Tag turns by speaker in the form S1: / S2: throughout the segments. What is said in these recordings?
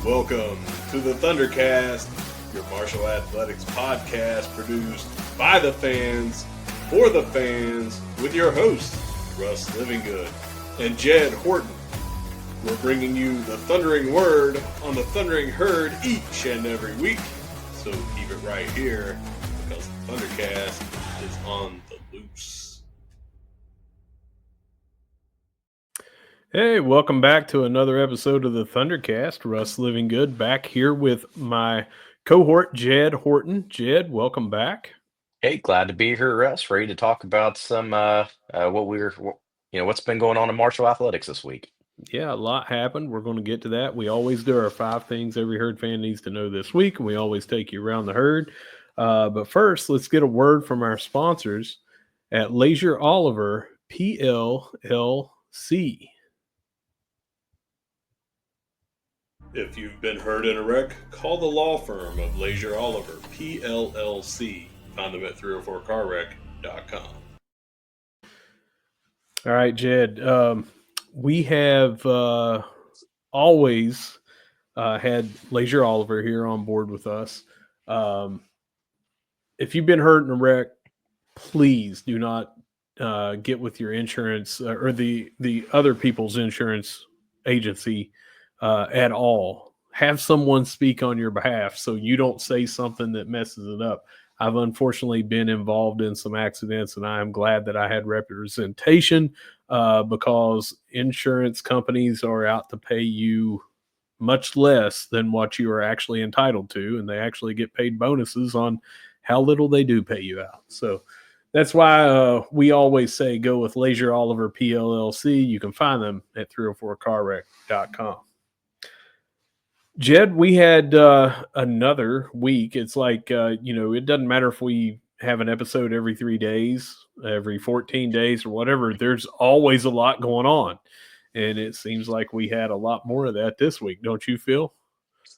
S1: Welcome to the ThunderCast, your martial athletics podcast produced by the fans, for the fans, with your hosts, Russ Livingood and Jed Horton. We're bringing you the thundering word on the thundering herd each and every week, so keep it right here because the ThunderCast is on the loose.
S2: Hey, welcome back to another episode of the ThunderCast. Russ Livingood back here with my cohort, Jed Horton. Jed, welcome back.
S3: Hey, glad to be here, Russ. Ready to talk about some what's been going on in martial athletics this week.
S2: Yeah, a lot happened. We're going to get to that. We always do our 5 things every herd fan needs to know this week, and we always take you around the herd. But first, let's get a word from our sponsors at Leasure Oliver PLLC.
S1: If you've been hurt in a wreck, call the law firm of Leasure Oliver PLLC. Find them at 304carwreck.com.
S2: All right, Jed. We have always had Leasure Oliver here on board with us. If you've been hurt in a wreck, please do not get with your insurance or the other people's insurance agency at all. Have someone speak on your behalf so you don't say something that messes it up. I've unfortunately been involved in some accidents, and I am glad that I had representation because insurance companies are out to pay you much less than what you are actually entitled to, and they actually get paid bonuses on how little they do pay you out. So that's why we always say go with Leasure Oliver PLLC. You can find them at 304carwreck.com. Jed, we had another week. It's like, it doesn't matter if we have an episode every 3 days, every 14 days or whatever. There's always a lot going on. And it seems like we had a lot more of that this week. Don't you feel?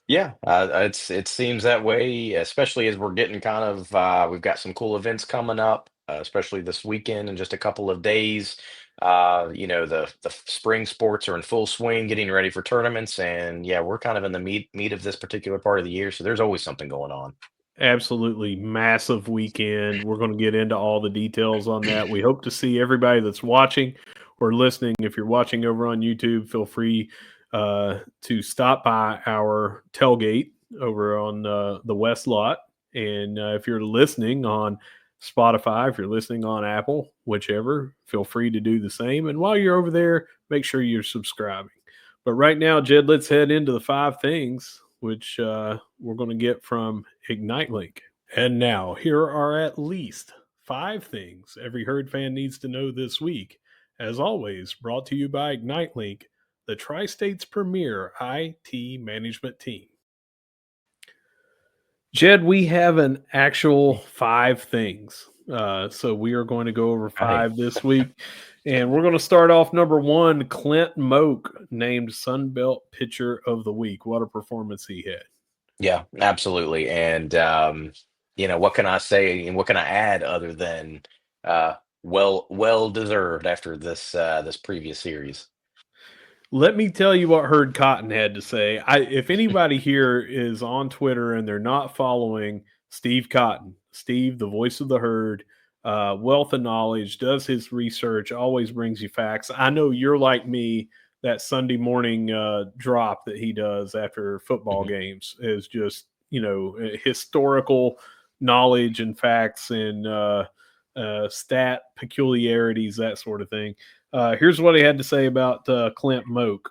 S3: Yeah, it seems that way, especially as we're getting kind of we've got some cool events coming up, especially this weekend in just a couple of days. The spring sports are in full swing, getting ready for tournaments, and yeah, we're kind of in the meat of this particular part of the year, so there's always something going on.
S2: Absolutely massive weekend. We're going to get into all the details on that. We hope to see everybody that's watching or listening. If you're watching over on YouTube, feel free to stop by our tailgate over on the West Lot. And if you're listening on Spotify, if you're listening on Apple, whichever, feel free to do the same. And while you're over there, make sure you're subscribing. But right now, Jed, let's head into the 5 things, which we're going to get from Ignite Link. And now, here are at least 5 things every herd fan needs to know this week. As always, brought to you by Ignite Link, the Tri-State's premier IT management team. Jed, we have an actual 5 things. So we are going to go over 5 this week. And we're going to start off number 1, Clint Moak, named Sunbelt Pitcher of the Week. What a performance he had.
S3: Yeah, absolutely. And what can I say and what can I add other than well deserved after this previous series.
S2: Let me tell you what Herd Cotton had to say. If anybody here is on Twitter and they're not following Steve Cotton, Steve, the voice of the herd, wealth of knowledge, does his research, always brings you facts. I know you're like me. That Sunday morning drop that he does after football games is just, historical knowledge and facts and stat peculiarities, that sort of thing. Here's what he had to say about Clint Moak.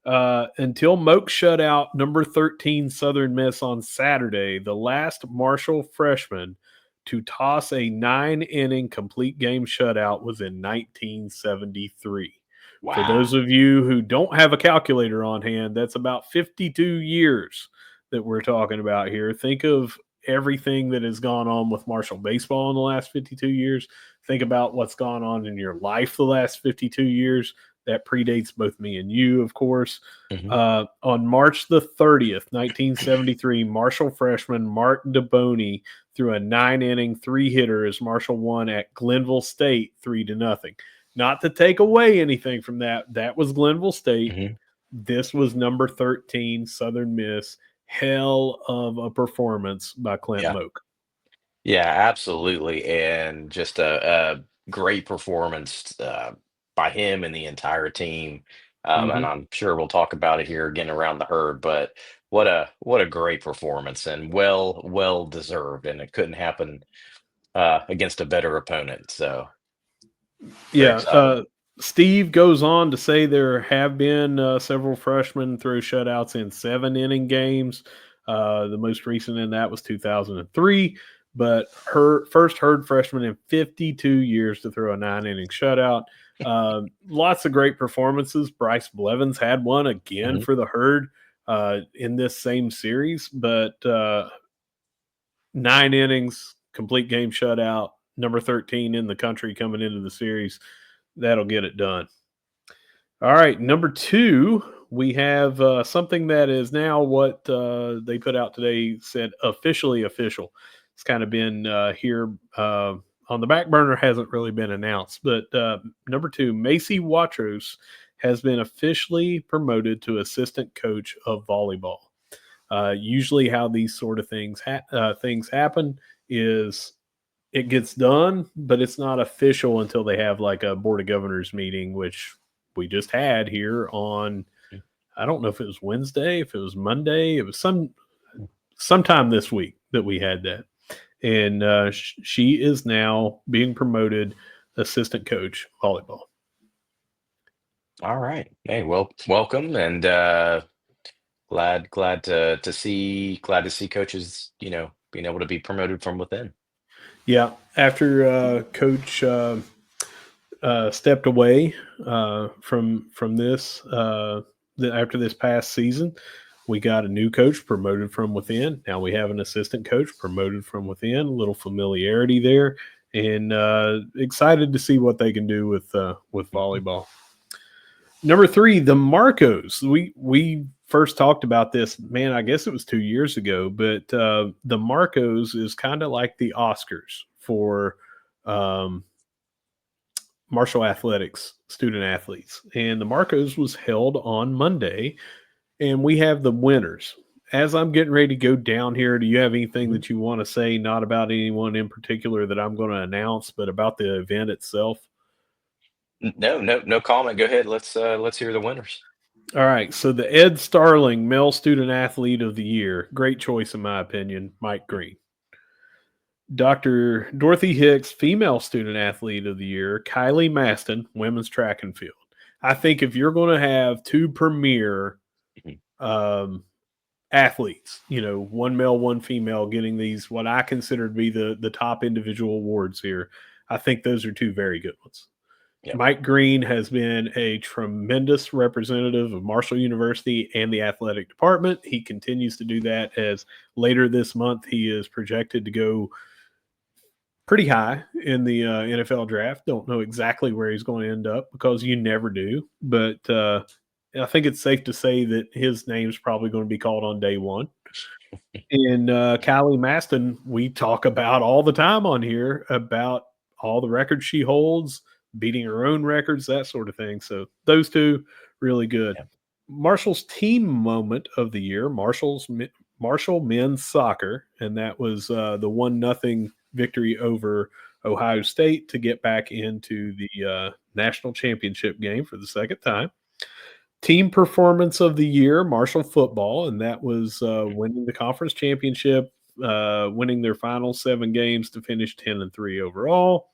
S2: Until Moak shut out number 13 Southern Miss on Saturday, the last Marshall freshman to toss a 9-inning complete game shutout was in 1973. Wow. For those of you who don't have a calculator on hand, that's about 52 years that we're talking about here. Think of everything that has gone on with Marshall baseball in the last 52 years. Think about what's gone on in your life the last 52 years. That predates both me and you, of course. On March the 30th, 1973, Marshall freshman Mark DeBoney threw a 9-inning 3-hitter as Marshall won at Glenville State 3-0. Not to take away anything from that. That was Glenville State. This was number 13, Southern Miss. Hell of a performance by Clint
S3: Yeah.
S2: Moak.
S3: Yeah, absolutely. And just a great performance by him and the entire team. And
S2: Mhm.
S3: I'm sure we'll talk about it here again around the herd, but what a great performance and well deserved. And it couldn't happen against a better opponent. So very
S2: Yeah,
S3: excited.
S2: Steve goes on to say there have been several freshmen throw shutouts in 7 inning games. The most recent in that was 2003, but her first Herd freshman in 52 years to throw a 9 inning shutout. Lots of great performances. Bryce Blevins had one again
S3: Mhm.
S2: for the Herd in this same series, but 9 innings, complete game shutout, number 13 in the country coming into the series. That'll get it done. All right, number two, we have something that is now what they put out today said officially official. It's kind of been here on the back burner, hasn't really been announced. But number two, Macy Watros has been officially promoted to assistant coach of volleyball. Usually, how these sort of things happen is it gets done, but it's not official until they have like a board of governors meeting, which we just had here on. I don't know if it was Wednesday, if it was Monday, it was sometime this week that we had that, and she is now being promoted assistant coach volleyball.
S3: All right. Hey, well, welcome and glad to see coaches, being able to be promoted from within.
S2: Yeah, after Coach stepped away from this after this past season. We got a new coach promoted from within. Now we have an assistant coach promoted from within. A little familiarity there, and excited to see what they can do with
S3: Mhm.
S2: volleyball. Number three, the Marcos. We first talked about this, man. I guess it was 2 years ago, but the Marcos is kind of like the Oscars for um, martial athletics student athletes. And the Marcos was held on Monday, and we have the winners. As I'm getting ready to go down here, do you have anything
S3: Mhm.
S2: that you want to say, not about anyone in particular that I'm going to announce, but about the event itself?
S3: No comment. Go ahead. Let's hear the winners.
S2: All right. So the Ed Starling Male Student Athlete of the Year, great choice in my opinion, Mike Green. Dr. Dorothy Hicks, Female Student Athlete of the Year, Kylie Maston, Women's Track and Field. I think if you're going to have two premier
S3: Mhm.
S2: um, athletes, one male, one female, getting these what I consider to be the top individual awards here, I think those are two very good ones.
S3: Yep.
S2: Mike Green has been a tremendous representative of Marshall University and the athletic department. He continues to do that as later this month he is projected to go pretty high in the NFL draft. Don't know exactly where he's going to end up because you never do. But I think it's safe to say that his name's probably going to be called on day one. And Callie Maston, we talk about all the time on here about all the records she holds, beating her own records, that sort of thing. So those two, really good.
S3: Yep.
S2: Marshall's team moment of the year, Marshall men's soccer, and that was the 1-0 victory over Ohio State to get back into the national championship game for the second time. Team performance of the year, Marshall football, and that was winning the conference championship, winning their final 7 games to finish 10-3 overall.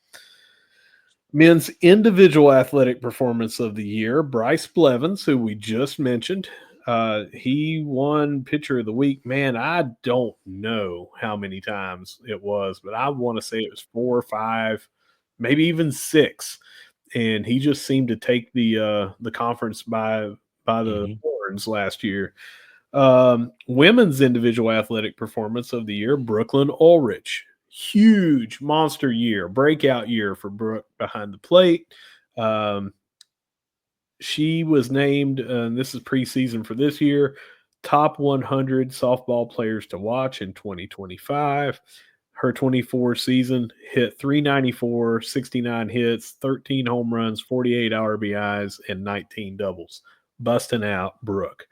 S2: Men's individual athletic performance of the year, Bryce Blevins, who we just mentioned. He won pitcher of the week. Man, I don't know how many times it was, but I want to say it was 4 or 5, maybe even 6. And he just seemed to take the conference by the
S3: Mhm.
S2: horns last year. Women's individual athletic performance of the year, Brooklyn Ulrich. Huge monster year, breakout year for Brooke behind the plate. Um, she was named, and this is preseason for this year, top 100 softball players to watch in 2025. Her 24 season hit 394, 69 hits, 13 home runs, 48 RBIs, and 19 doubles. busting out Brooke.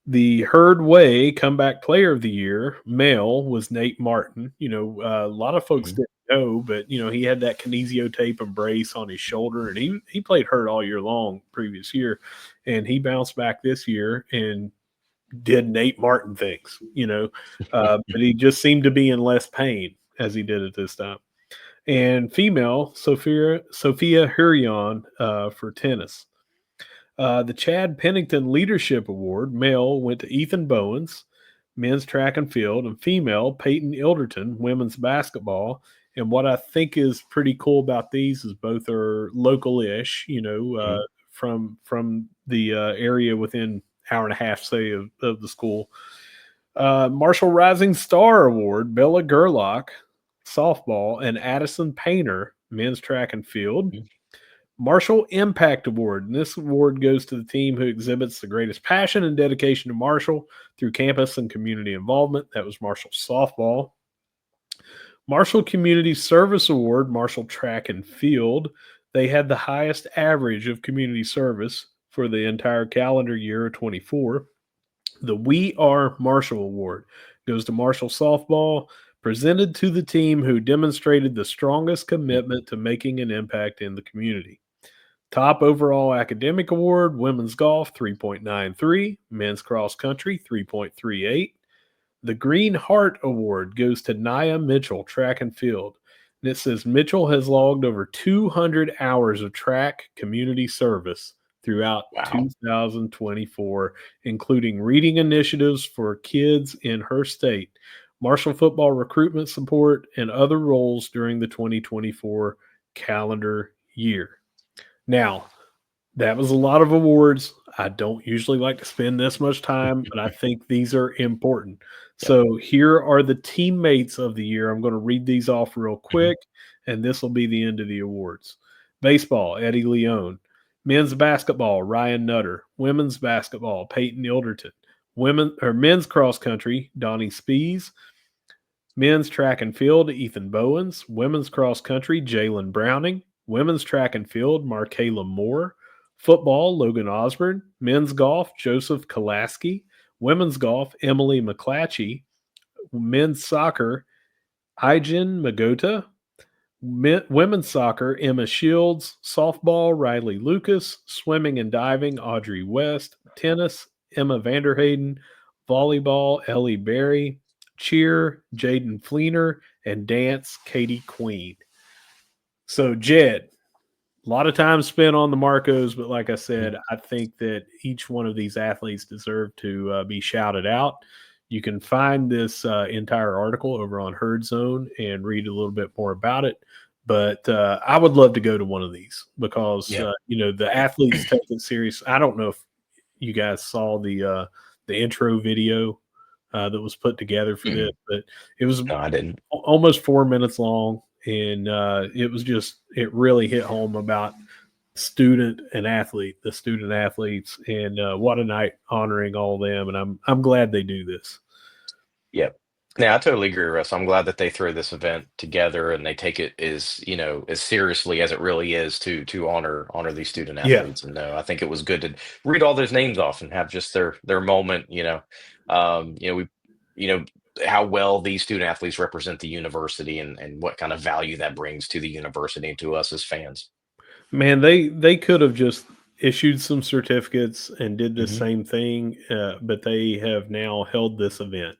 S2: The Herd Way Comeback Player of the Year male was Nate Martin. A lot of folks
S3: Mhm.
S2: didn't know, but he had that kinesio tape and brace on his shoulder, and he played hurt all year long previous year, and he bounced back this year and did Nate Martin things. But he just seemed to be in less pain as he did it this time. And female Sophia Hurion for tennis. The Chad Pennington Leadership Award, male, went to Ethan Bowens, men's track and field, and female, Peyton Ilderton, women's basketball. And what I think is pretty cool about these is both are local-ish,
S3: Mhm.
S2: from the area within hour and a half, say, of the school. Marshall Rising Star Award, Bella Gerlach, softball, and Addison Painter, men's track and field.
S3: Mhm.
S2: Marshall Impact Award. And this award goes to the team who exhibits the greatest passion and dedication to Marshall through campus and community involvement. That was Marshall Softball. Marshall Community Service Award, Marshall Track and Field. They had the highest average of community service for the entire calendar year of 24. The We Are Marshall Award goes to Marshall Softball, presented to the team who demonstrated the strongest commitment to making an impact in the community. Top overall academic award, women's golf 3.93, men's cross country 3.38. The Green Heart Award goes to Nia Mitchell, track and field. And it says Mitchell has logged over 200 hours of track community service throughout
S3: Wow.
S2: 2024, including reading initiatives for kids in her state, Marshall football recruitment support, and other roles during the 2024 calendar year. Now, that was a lot of awards. I don't usually like to spend this much time, but I think these are important.
S3: Yep.
S2: So here are the teammates of the year. I'm going to read these off real
S3: Mhm.
S2: quick, and this will be the end of the awards. Baseball, Eddie Leone. Men's basketball, Ryan Nutter. Women's basketball, Peyton Ilderton. Men's cross country, Donnie Spees. Men's track and field, Ethan Bowens. Women's cross country, Jalen Browning. Women's track and field, Markayla Moore. Football, Logan Osborne. Men's golf, Joseph Kolaski. Women's golf, Emily McClatchy. Men's soccer, Ijin Magota. Women's soccer, Emma Shields. Softball, Riley Lucas. Swimming and diving, Audrey West. Tennis, Emma Vanderhayden. Volleyball, Ellie Berry. Cheer, Jaden Fleener. And dance, Katie Queen. So, Jed, a lot of time spent on the Marcos, but like I
S3: Mhm.
S2: said, I think that each one of these athletes deserve to be shouted out. You can find this entire article over on Herd Zone and read a little bit more about it. But I would love to go to one of these because
S3: Yeah.
S2: the athletes take it serious. I don't know if you guys saw the intro video that was put together for this,
S3: Mm.
S2: but it was
S3: No, I didn't.
S2: almost 4 minutes long, and it really hit home about the student athletes, and what a night honoring all them. And I'm glad they do this.
S3: Yep. Yeah, I totally agree, Russ. I'm glad that they throw this event together and they take it as, as seriously as it really is to honor these student
S2: Yeah,
S3: athletes. And no, I think it was good to read all those names off and have just their moment, we you know how well these student athletes represent the university and what kind of value that brings to the university and to us as fans.
S2: man, they could have just issued some certificates and did the
S3: Hmm.
S2: same thing, but they have now held this event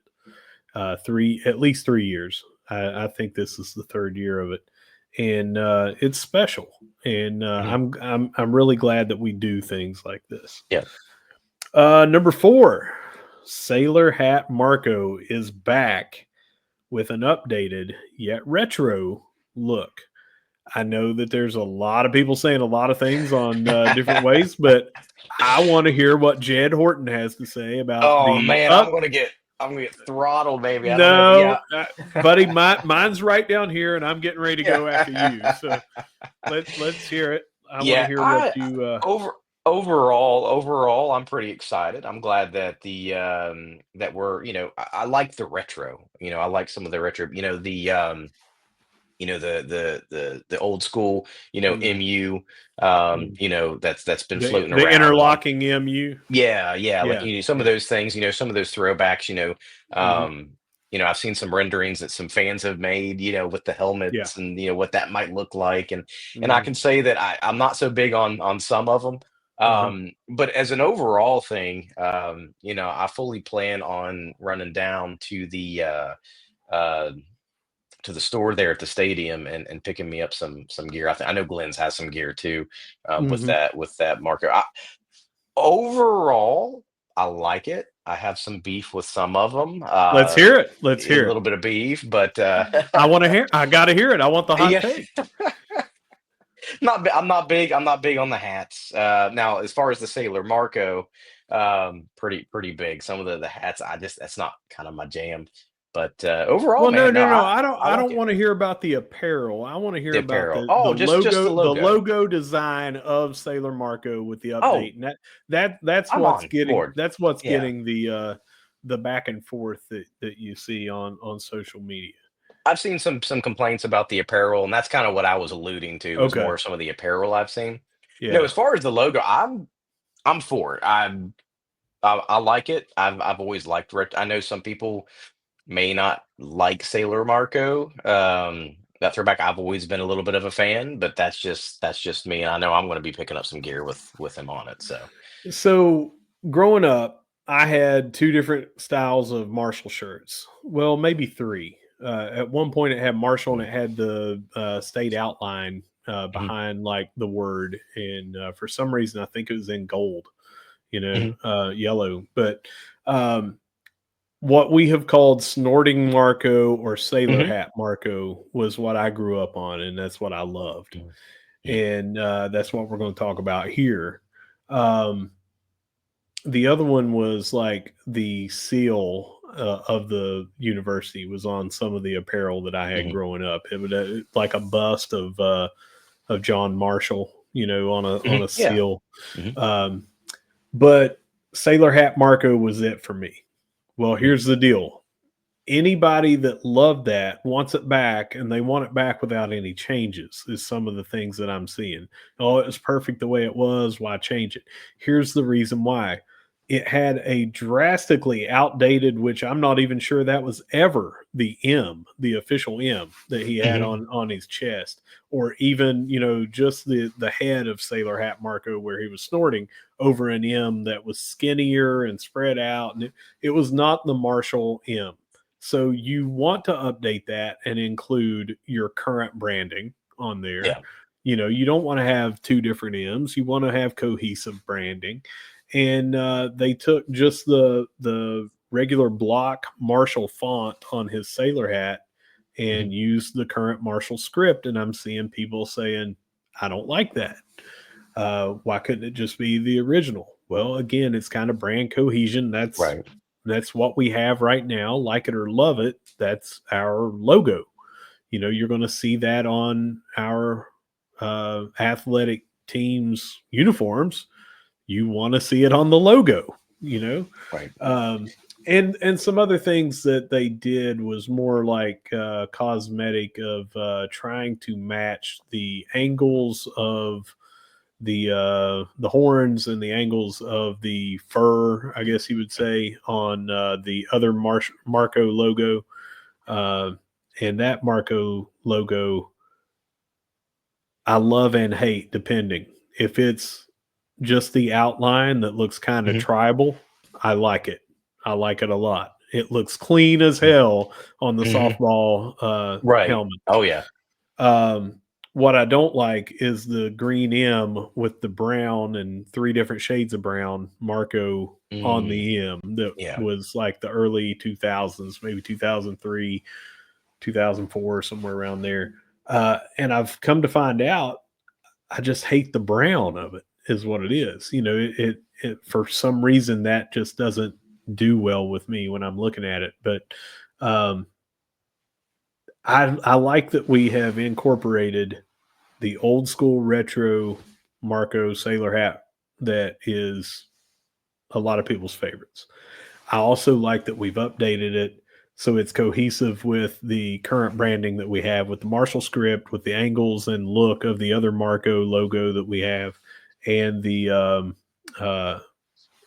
S2: at least 3 years. I think this is the third year of it, and it's special. And
S3: Hmm.
S2: I'm really glad that we do things like this.
S3: Yeah.
S2: Number 4, Sailor Hat Marco is back with an updated yet retro look. I know that there's a lot of people saying a lot of things on different ways, but I want to hear what Jed Horton has to say about
S3: Oh
S2: the
S3: man,
S2: up.
S3: I'm gonna get throttled, baby. I don't know, but
S2: No,
S3: yeah.
S2: buddy, mine's right down here, and I'm getting ready to go after you.
S3: Yeah.
S2: So let's hear it. I want to
S3: Yeah,
S2: hear what
S3: I
S2: you.
S3: over overall, I'm pretty excited. I'm glad that that we're, I like the retro. I like some of the retro, the old school,
S2: Mm.
S3: MU,
S2: Mm.
S3: that's been
S2: The
S3: floating
S2: the
S3: around on.
S2: interlocking MU.
S3: Yeah, yeah, like,
S2: Yeah.
S3: some of
S2: Yeah.
S3: those things, some of those throwbacks,
S2: Mhm.
S3: I've seen some renderings that some fans have made, with the
S2: Yeah.
S3: helmets and what that might look like, and I
S2: Mhm.
S3: can say that I'm not so big on some of them,
S2: Uh-huh.
S3: but as an overall thing, I fully plan on running down uh, to the store there at the stadium and picking me up some gear. I know Glenn's has some gear too,
S2: Mhm.
S3: with that marker. Overall, I like it. I have some beef with some of them,
S2: Let's hear it. Let's
S3: a
S2: hear it.
S3: little bit of beef, but
S2: I gotta hear it. I want the hot
S3: yeah,
S2: take.
S3: I'm not big on the hats. Now, as far as the Sailor Marco, pretty big. Some of the hats, that's not kind of my jam. But overall,
S2: Well, no,
S3: man, no,
S2: no, no.
S3: I
S2: I
S3: like
S2: don't
S3: it.
S2: want to hear about the apparel. I want to hear
S3: The
S2: about
S3: apparel.
S2: the
S3: Oh, just
S2: logo,
S3: the
S2: the
S3: logo.
S2: logo design of Sailor Marco with the
S3: Oh,
S2: update. And that's
S3: I'm
S2: what's
S3: on
S2: getting
S3: board. Yeah.
S2: the back and forth that you see on social media.
S3: I've seen some complaints about the apparel, and that's kind of what I was alluding to, was
S2: Okay.
S3: more some of the apparel I've seen. No,
S2: Yeah.
S3: as far as the logo, I'm for it. I like it. I've always liked I know some people may not like Sailor Marco. That throwback, I've always been a little bit of a fan, but that's just me. And I know I'm going to be picking up some gear with him on it. So,
S2: So growing up, I had two different styles of Marshall shirts. Well, maybe three. At one point, it had Marshall and
S3: mhm,
S2: it had the state outline
S3: mhm,
S2: behind like the word, and for some reason, I think it was in gold,
S3: mhm,
S2: yellow. But um, what we have called snorting Marco or sailor
S3: mhm,
S2: hat Marco was what I grew up on, and that's what I loved,
S3: mhm, mhm,
S2: and that's what we're going to talk about here. Um, the other one was like the seal of the university was on some of the apparel that I had
S3: mhm.
S2: growing up. It would like a bust of John Marshall, on
S3: Mhm.
S2: a
S3: Yeah.
S2: seal.
S3: Mhm,
S2: Um, but Sailor Hat Marco was it for me. Well,
S3: mhm.
S2: here's the deal. Anybody that loved that wants it back, and they want it back without any changes, is some of the things that I'm seeing. Oh, it was perfect the way it was. Why change it? Here's the reason why. It had a drastically outdated, which I'm not even sure that was ever the M, the official M that he had
S3: Mhm.
S2: on his chest, or even just the head of Sailor Hat Marco where he was snorting over an M that was skinnier and spread out, and it was not the Marshall M. So you want to update that and include your current branding on there.
S3: Yeah.
S2: You don't want to have two different M's. You want to have cohesive branding. And they took just the regular block Marshall font on his sailor hat
S3: Mhm.
S2: and used the current Marshall script. And I'm seeing people saying, I don't like that. Why couldn't it just be the original? Well, again, it's kind of brand cohesion.
S3: Right.
S2: That's what we have right now. Like it or love it, that's our logo. You're going to see that on our athletic teams' uniforms. You want to see it on the logo. You know,
S3: Right.
S2: um, and some other things that they did was more like cosmetic of trying to match the angles of the horns and the angles of the fur, I guess you would say, on the other Marco logo. Uh, and that Marco logo, I love and hate depending. If it's just the outline that looks kind of
S3: Mhm.
S2: tribal, I like it. I like it a lot. It looks clean as
S3: Mhm.
S2: hell on the
S3: Mhm.
S2: softball
S3: Right.
S2: helmet.
S3: Oh, yeah.
S2: What I don't like is the green M with the brown and three different shades of brown Marco on
S3: Mm.
S2: the M that
S3: Yeah.
S2: was like the early 2000s, maybe 2003, 2004, somewhere around there. And I've come to find out I just hate the brown of it, is what it is. It for some reason that just doesn't do well with me when I'm looking at it. But um, I like that we have incorporated the old school retro Marco sailor hat that is a lot of people's favorites. I also like that we've updated it so it's cohesive with the current branding that we have with the Marshall script, with the angles and look of the other Marco logo that we have, and the uh,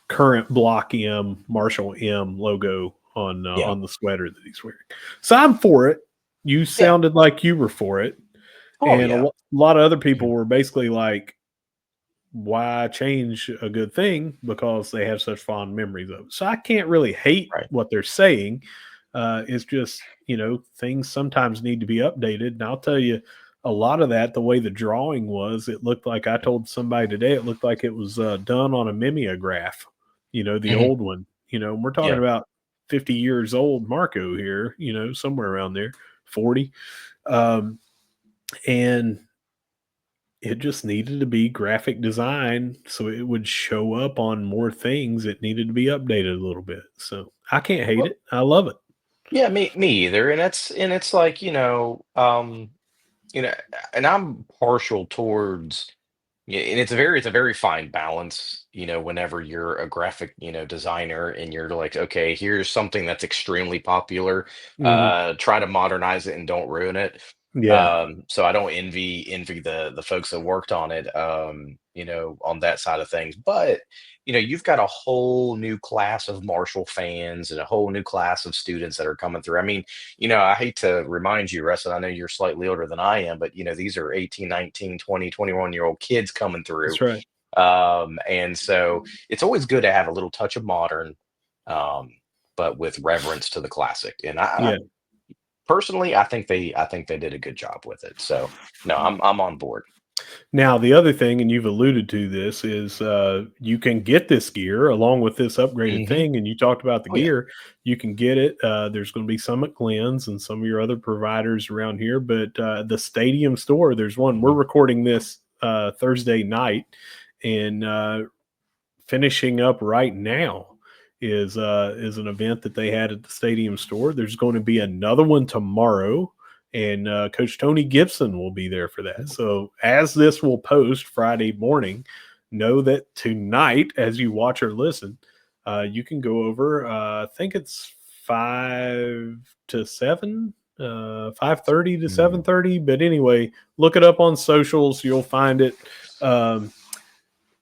S2: current Block M Marshall M logo
S3: Yeah.
S2: on the sweater that he's wearing. So I'm for it. You
S3: Yeah.
S2: sounded like you were for it,
S3: Oh
S2: and
S3: yeah.
S2: lot of other people
S3: Mhm.
S2: were basically like, why change a good thing because they have such fond memories of it. So I can't really hate
S3: Right.
S2: what they're saying. It's just, things sometimes need to be updated. And I'll tell you, a lot of that, the way the drawing was, it looked like, I told somebody today, it looked like it was done on a mimeograph, the
S3: Mhm.
S2: old one. And we're talking
S3: Yeah.
S2: about 50 years old Marco here, somewhere around there, 40. Um, and it just needed to be graphic design so it would show up on more things. It needed to be updated a little bit. So I can't hate
S3: Well,
S2: it. I love it.
S3: yeah, me either. And it's like, you know, and I'm partial towards. Yeah, and it's a very fine balance, whenever you're a graphic, designer and you're like, okay, here's something that's extremely popular.
S2: Mhm.
S3: Try to modernize it and don't ruin it.
S2: Yeah,
S3: So I don't envy the folks that worked on it, on that side of things. But you've got a whole new class of Marshall fans and a whole new class of students that are coming through. I mean, I hate to remind you, Russ, and I know you're slightly older than I am, but these are 18, 19, 20, 21-year-old kids coming through.
S2: that's right.
S3: And so it's always good to have a little touch of modern, um, but with reverence to the classic. And I
S2: Yeah.
S3: personally, I think they did a good job with it. So no, I'm on board.
S2: Now, the other thing, and you've alluded to this, is you can get this gear along with this upgraded
S3: Hmm.
S2: thing. And you talked about the
S3: Oh yeah.
S2: gear. You can get it. There's going to be some at Glenn's and some of your other providers around here. But the stadium store, there's one. We're
S3: Mhm.
S2: recording this Thursday night. And finishing up right now is an event that they had at the stadium store. There's going to be another one tomorrow, and Coach Tony Gibson will be there for that. So as this will post Friday morning, know that tonight, as you watch or listen, you can go over. I think it's 5 to 7. 5:30 to
S3: Mm.
S2: 7:30, but anyway, look it up on socials. You'll find it. Um,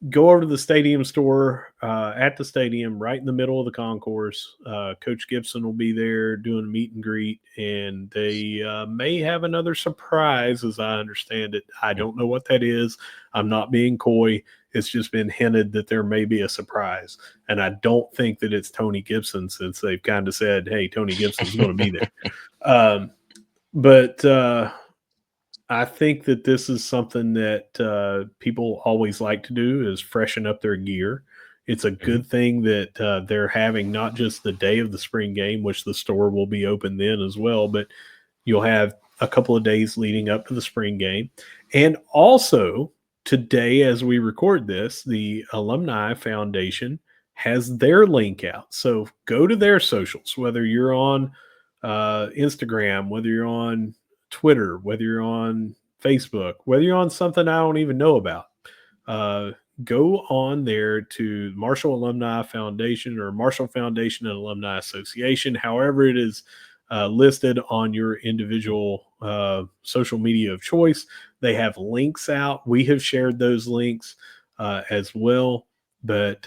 S2: go over to the stadium store at the stadium, right in the middle of the concourse. Coach Gibson will be there doing a meet and greet, and they may have another surprise, as I understand it. I don't know what that is. I'm not being coy. It's just been hinted that there may be a surprise, and I don't think that it's Tony Gibson, since they've kind of said, "Hey, Tony Gibson's going to be there." Um, but I think that this is something that people always like to do, is freshen up their gear. It's a
S3: Mhm.
S2: good thing that they're having not just the day of the spring game, which the store will be open then as well, but you'll have a couple of days leading up to the spring game. And also, today, as we record this, the Alumni Foundation has their link out. So go to their socials, whether you're on Instagram, whether you're on Twitter, whether you're on Facebook, whether you're on something I don't even know about. Uh, go on there to Marshall Alumni Foundation or Marshall Foundation and Alumni Association, however it is listed on your individual social media of choice. They have links out. We have shared those links as well, but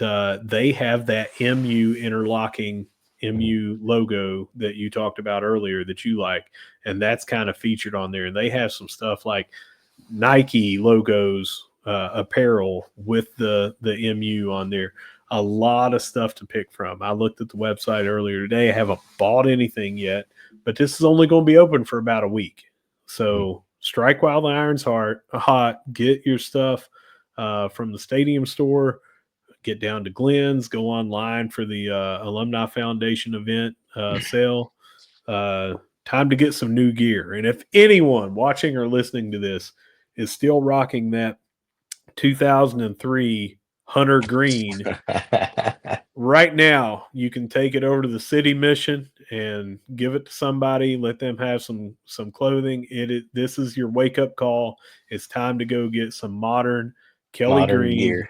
S2: they have that MU interlocking MU logo that you talked about earlier that you like, and that's kind of featured on there. And they have some stuff like Nike logos, apparel with the MU on there. A lot of stuff to pick from. I looked at the website earlier today. I haven't bought anything yet, but this is only going to be open for about a week.
S3: Mhm.
S2: So strike while the iron's hot. Get your stuff from the stadium store. Get down to Glenn's. Go online for the Alumni Foundation event sale. Uh, time to get some new gear. And if anyone watching or listening to this is still rocking that 2003 Hunter Green, right now you can take it over to the city mission and give it to somebody. Let them have some clothing. This is your wake up call. It's time to go get some modern Kelly
S3: Modern
S2: Green.
S3: gear.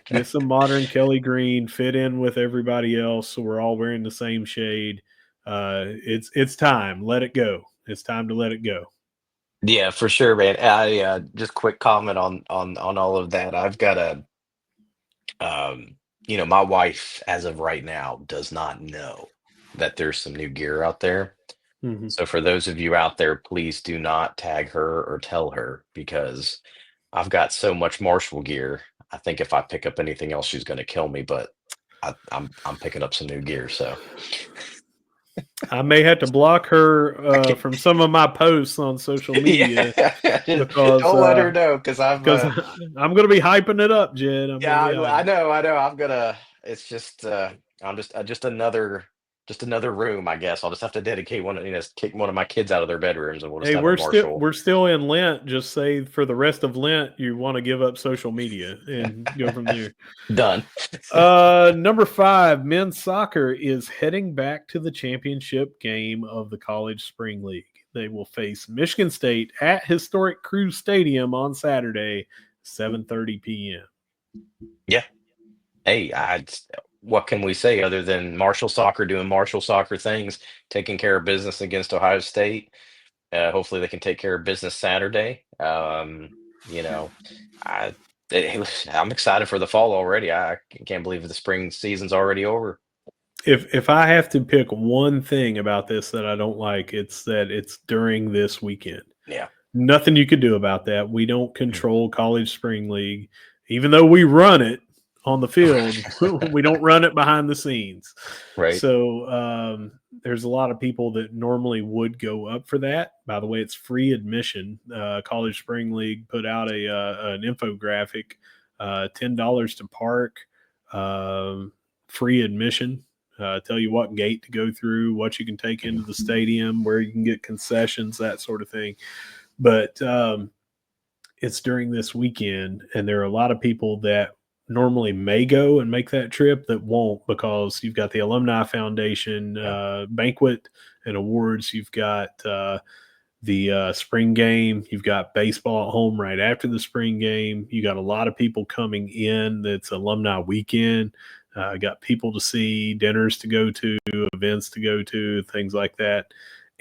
S2: Get some modern Kelly Green, fit in with everybody else, so we're all wearing the same shade. It's time. Let it go. It's time to let it go.
S3: Yeah, for sure, man. I just quick comment on all of that. I've got my wife as of right now does not know that there's some new gear out there.
S2: Mhm.
S3: So for those of you out there, please do not tag her or tell her because I've got so much Marshall gear. I think if I pick up anything else, she's going to kill me. But I'm picking up some new gear, so
S2: I may have to block her
S3: I can't.
S2: from some of my posts on social media
S3: Yeah,
S2: because
S3: don't let her know because I've
S2: because I'm going to be hyping it up, Jed. I'm
S3: yeah,
S2: going to be
S3: I
S2: hyping.
S3: know, I know. I'm gonna. It's just I'm just another room, I guess. I'll just have to dedicate kick one of my kids out of their bedrooms, and we'll just
S2: Hey,
S3: have a Marshall
S2: we're still in Lent. Just say for the rest of Lent you want to give up social media and go from there.
S3: done.
S2: Number 5, men's soccer is heading back to the championship game of the College Spring League. They will face Michigan State at historic Crews Stadium on Saturday, 7:30 p.m.
S3: Yeah. Hey, what can we say other than Marshall soccer doing Marshall soccer things, taking care of business against Ohio State? Hopefully, they can take care of business Saturday. You know, I hey, listen, I'm excited for the fall already. I can't believe the spring season's already over.
S2: If I have to pick one thing about this that I don't like, it's that it's during this weekend.
S3: Yeah.
S2: Nothing you could do about that. We don't
S3: Mm.
S2: control College Spring League, even though we run it on the field. We don't run it behind the scenes.
S3: Right.
S2: So there's a lot of people that normally would go up for that. By the way, it's free admission. College Spring League put out an infographic, $10 to park, free admission. Tell you what gate to go through, what you can take into the stadium, where you can get concessions, that sort of thing. But it's during this weekend, and there are a lot of people that normally may go and make that trip that won't because you've got the Alumni Foundation
S3: Yeah.
S2: banquet and awards. You've got the spring game. You've got baseball at home right after the spring game. You got a lot of people coming in. That's alumni weekend. Got people to see, dinners to go to, events to go to, things like that.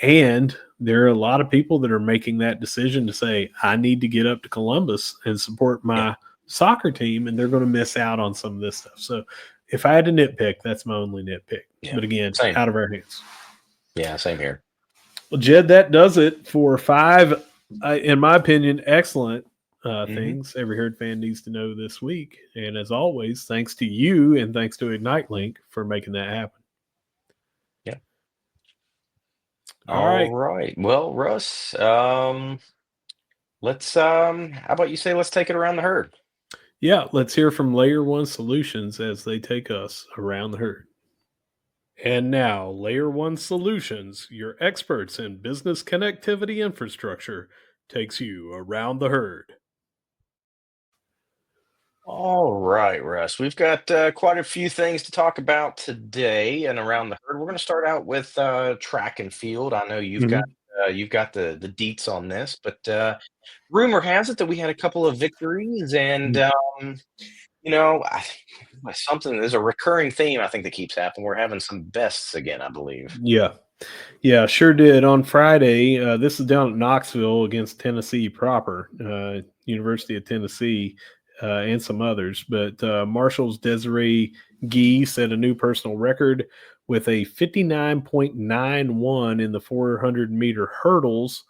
S2: And there are a lot of people that are making that decision to say, I need to get up to Columbus and support
S3: Yeah.
S2: my soccer team, and they're going to miss out on some of this stuff. So if I had to nitpick, that's my only nitpick.
S3: Yeah.
S2: But again,
S3: Same.
S2: out of our hands.
S3: Yeah. Same here.
S2: Well, Jed, that does it for 5, in my opinion, excellent
S3: Mhm.
S2: things every Herd fan needs to know this week. And as always, thanks to you and thanks to Ignite Link for making that happen.
S3: Yeah.
S2: All
S3: All
S2: right.
S3: right. Well, Russ, let's how about you say let's take it around the herd.
S2: Yeah, let's hear from Layer 1 Solutions as they take us around the herd. And now, Layer 1 Solutions, your experts in business connectivity infrastructure, takes you around the herd.
S3: All right, Russ. We've got quite a few things to talk about today and around the herd. We're going to start out with track and field. I know
S2: Mhm.
S3: you've got the deets on this, but rumor has it that we had a couple of victories, and something there's a recurring theme I think that keeps happening. We're having some bests again, I believe.
S2: Yeah. Yeah, sure did. On Friday, this is down at Knoxville against Tennessee proper, University of Tennessee, and some others. But Marshall's Desiree Gee set a new personal record with a 59.91 in the 400-meter hurdles,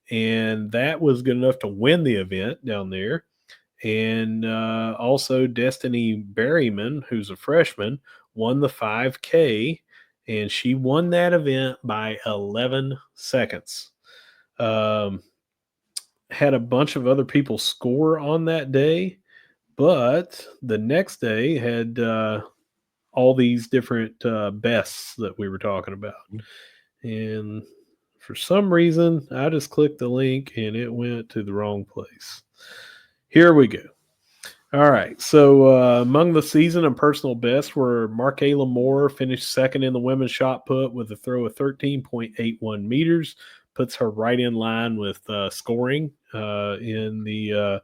S2: and that was good enough to win the event down there. And also, Destiny Berryman, who's a freshman, won the 5K, and she won that event by 11 seconds. Um, had a bunch of other people score on that day, but the next day had all these different bests that we were talking about. And for some reason, I just clicked the link and it went to the wrong place. Here we go. All right. So among the season and personal best were Markayla Moore finished second in the women's shot put with a throw of 13.81 meters, puts her right in line with scoring in the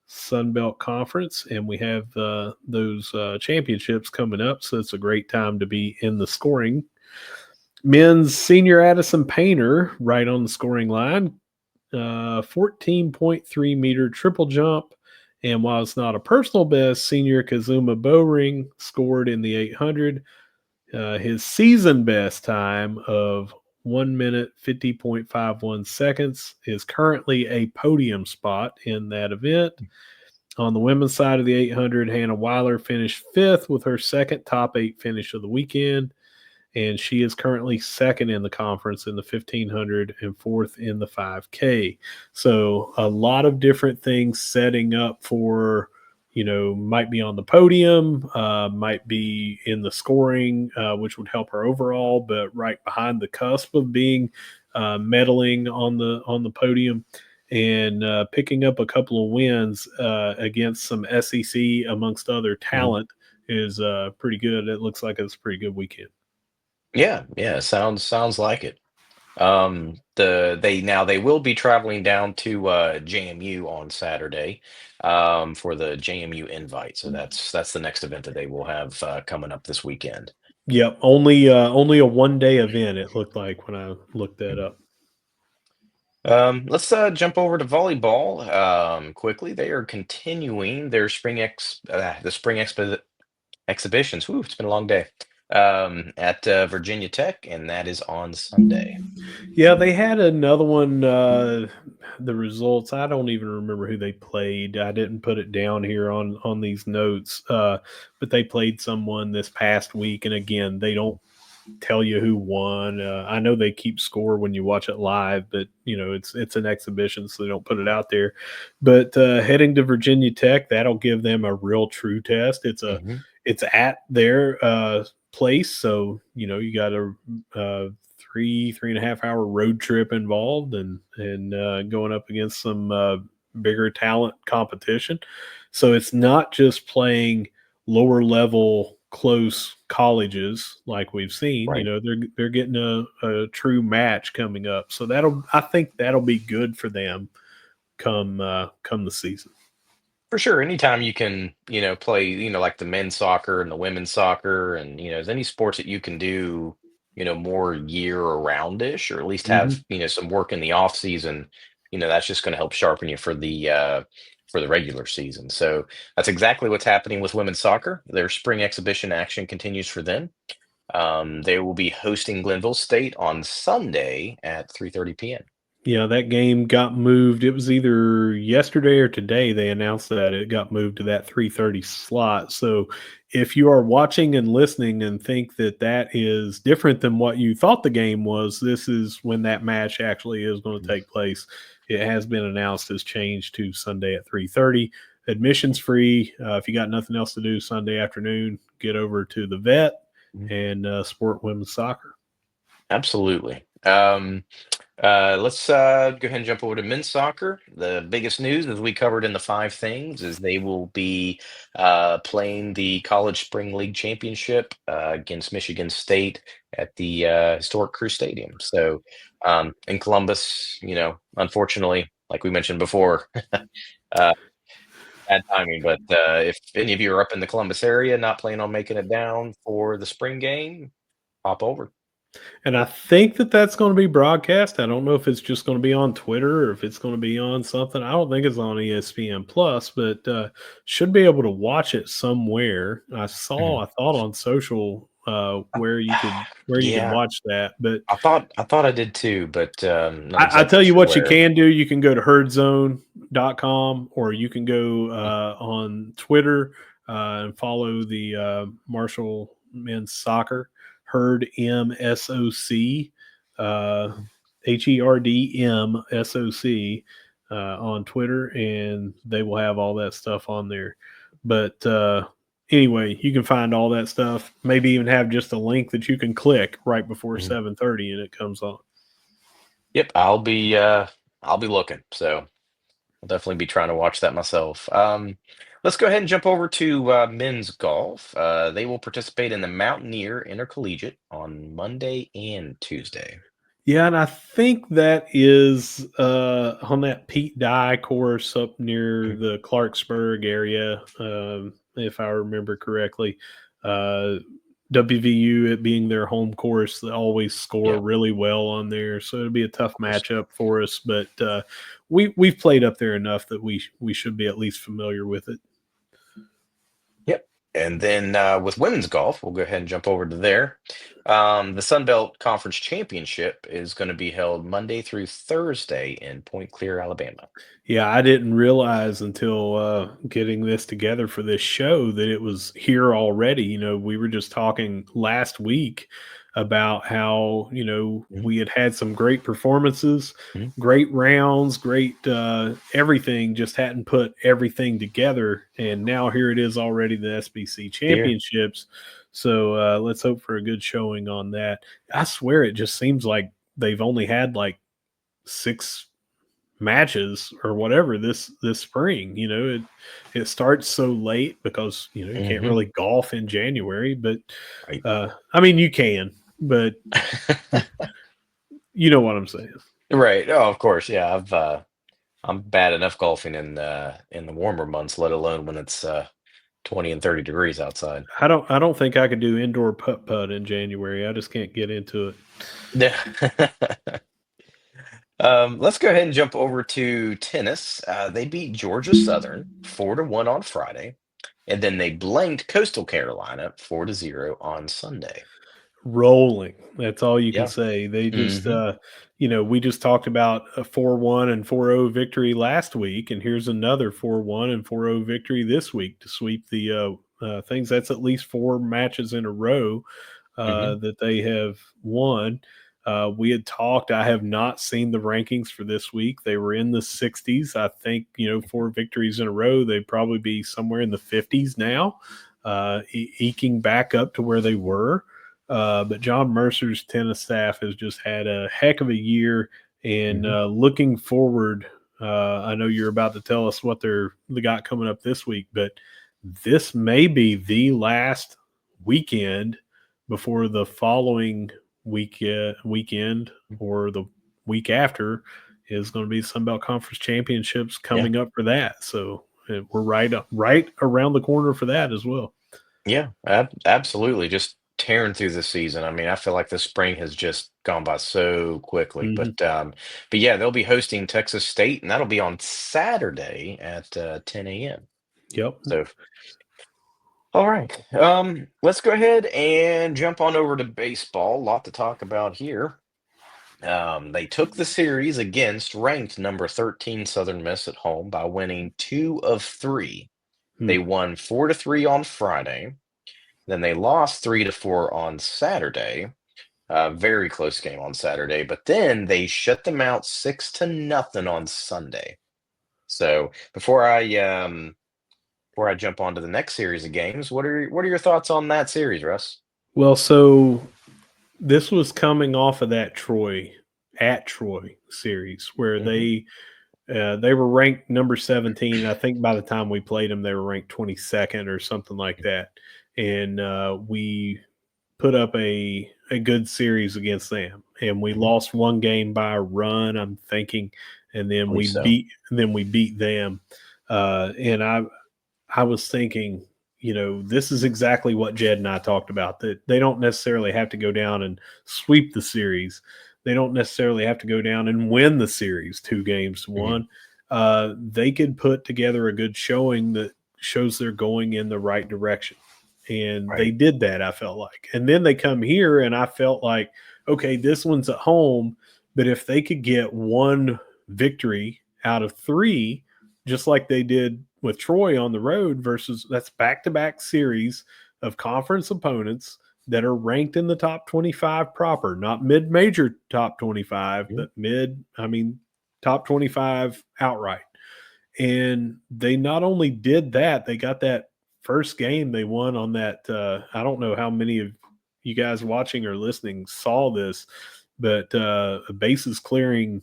S2: Sun Belt Conference, and we have those championships coming up, so it's a great time to be in the scoring. Men's senior Addison Painter right on the scoring line, 14.3 meter triple jump. And while it's not a personal best, senior Kazuma Bowring scored in the 800. His season best time of 1 minute 50.51 seconds is currently a podium spot in that event. On the women's side of the 800, Hannah Weiler finished fifth with her second top 8 finish of the weekend, and she is currently second in the conference in the 1500 and fourth in the 5K. So a lot of different things setting up for, might be on the podium, might be in the scoring, which would help her overall, but right behind the cusp of being medaling on the podium and picking up a couple of wins against some SEC amongst other
S3: Mhm.
S2: talent is pretty good. It looks like it's a pretty good weekend.
S3: Yeah, yeah, sounds like it. They will be traveling down to JMU on Saturday for the JMU invite. So that's the next event that they will have coming up this weekend.
S2: Yep, only a 1-day event, it looked like when I looked that up.
S3: Let's jump over to volleyball quickly. They are continuing their spring exhibitions. Whew, it's been a long day. At Virginia Tech, and that is on Sunday.
S2: Yeah, they had another one, the results, I don't even remember who they played. I didn't put it down here on these notes, but they played someone this past week, and again, they don't tell you who won. I know they keep score when you watch it live, but it's an exhibition, so they don't put it out there. But heading to Virginia Tech, that'll give them a real true test.
S3: Hmm.
S2: It's at their place, so you got a three and a half hour road trip involved, and going up against some bigger talent competition. So it's not just playing lower level close colleges like we've seen.
S3: Right.
S2: They're getting a true match coming up. So I think that'll be good for them come the season.
S3: For sure. Anytime you can, play, like the men's soccer and the women's soccer, and there's any sports that you can do, more year aroundish, or at least
S2: Hmm.
S3: have, some work in the off season. That's just going to help sharpen you for the regular season. So that's exactly what's happening with women's soccer. Their spring exhibition action continues for them. They will be hosting Glenville State on Sunday at 3:30 p.m.
S2: Yeah, that game got moved. It was either yesterday or today they announced that it got moved to that 3:30 slot. So if you are watching and listening and think that that is different than what you thought the game was, this is when that match actually is going to take place. It has been announced as changed to Sunday at 3:30. Admissions free. If you got nothing else to do Sunday afternoon, get over to the vet
S3: Mhm.
S2: and sport women's soccer.
S3: Absolutely. Let's go ahead and jump over to men's soccer. The biggest news, as we covered in the five things, is they will be playing the College Spring League Championship against Michigan State at the historic Crew Stadium. So in Columbus, unfortunately, like we mentioned before, uh, bad timing. But if any of you are up in the Columbus area, not planning on making it down for the spring game, hop over.
S2: And I think that that's going to be broadcast. I don't know if it's just going to be on Twitter or if it's going to be on something. I don't think it's on ESPN Plus, but should be able to watch it somewhere. I thought on social where you could
S3: Yeah,
S2: watch that. But
S3: I thought I did too, but not
S2: I tell
S3: exactly
S2: you
S3: sure
S2: what you
S3: where.
S2: can do. You can go to herdzone.com, or you can go on Twitter and follow the Marshall Men's Soccer, Herd MSOC, uh, HERDMSOC on Twitter, and they will have all that stuff on there. But anyway, you can find all that stuff. Maybe even have just a link that you can click right before
S3: Mhm.
S2: 7:30, and it comes on.
S3: Yep, I'll be looking. So I'll definitely be trying to watch that myself. Let's go ahead and jump over to men's golf. They will participate in the Mountaineer Intercollegiate on Monday and Tuesday.
S2: Yeah, and I think that is on that Pete Dye course up near
S3: Mhm.
S2: the Clarksburg area, if I remember correctly. Uh, WVU, it being their home course, they always score
S3: Yeah,
S2: really well on there, so it'll be a tough matchup for us. But we've played up there enough that we should be at least familiar with it.
S3: yep. And then with women's golf, we'll go ahead and jump over to there. The Sun Belt Conference Championship is going to be held Monday through Thursday in Point Clear, Alabama.
S2: Yeah, I didn't realize until getting this together for this show that it was here already. We were just talking last week about how,
S3: Mhm,
S2: we had had some great performances,
S3: mhm.
S2: great rounds, great everything, just hadn't put everything together. And now here it is already, the SBC
S3: Here.
S2: championships. So let's hope for a good showing on that. I swear it just seems like they've only had like 6 matches or whatever this spring. It starts so late because you can't
S3: Hmm.
S2: really golf in January, but
S3: Right.
S2: I mean you can, but you know what I'm saying.
S3: Right. Oh, of course. Yeah. I'm bad enough golfing in the warmer months, let alone when it's 20 and 30 degrees outside.
S2: I don't think I could do indoor putt putt in January. I just can't get into it.
S3: Yeah. Let's go ahead and jump over to tennis. They beat Georgia Southern 4-1 on Friday, and then they blanked Coastal Carolina 4-0 on Sunday.
S2: Rolling. That's all you can
S3: Yeah.
S2: say. They just,
S3: Hmm.
S2: we just talked about a 4-1 and 4-0 victory last week, and here's another 4-1 and 4-0 victory this week to sweep the things. That's at least 4 matches in a row
S3: Hmm.
S2: that they have won. We had talked. I have not seen the rankings for this week. They were in the 60s. I think 4 victories in a row. They'd probably be somewhere in the 50s now, eking back up to where they were. But John Mercer's tennis staff has just had a heck of a year. And
S3: Hmm.
S2: looking forward, I know you're about to tell us what they got coming up this week, but this may be the last weekend before the following weekend or the week after is going to be Sunbelt Conference Championships
S3: Yeah.
S2: coming up for that. So we're right around the corner for that as well.
S3: Yeah. Absolutely. Just tearing through the season. I mean, I feel like the spring has just gone by so quickly.
S2: Hmm.
S3: But yeah, they'll be hosting Texas State, and that'll be on Saturday at 10 a.m.
S2: Yep.
S3: So all right. Let's go ahead and jump on over to baseball. A lot to talk about here. They took the series against ranked number 13 Southern Miss at home by winning 2 of 3.
S2: Hmm.
S3: They won 4-3 on Friday. Then they lost 3-4 on Saturday. Very close game on Saturday, but then they shut them out 6-0 on Sunday. So before I jump on to the next series of games, what are your thoughts on that series, Russ?
S2: Well, so this was coming off of that Troy series where
S3: Hmm.
S2: they were ranked number 17. And I think by the time we played them, they were ranked 22nd or something like that. And we put up a good series against them, and we
S3: Hmm.
S2: lost one game by a run, I'm thinking, and
S3: I
S2: then
S3: believe so.
S2: we beat them. And I was thinking, this is exactly what Jed and I talked about, that they don't necessarily have to go down and sweep the series. They don't necessarily have to go down and win the series 2 games to 1.
S3: Hmm.
S2: They could put together a good showing that shows they're going in the right direction. And they
S3: Right.
S2: did that, I felt like. And then they come here, and I felt like, okay, this one's at home, but if they could get one victory out of 3, just like they did with Troy on the road, versus that's back-to-back series of conference opponents that are ranked in the top 25 proper, not mid-major top 25,
S3: Mhm.
S2: but top 25 outright. And they not only did that, they got that first game they won on that. I don't know how many of you guys watching or listening saw this, but a bases clearing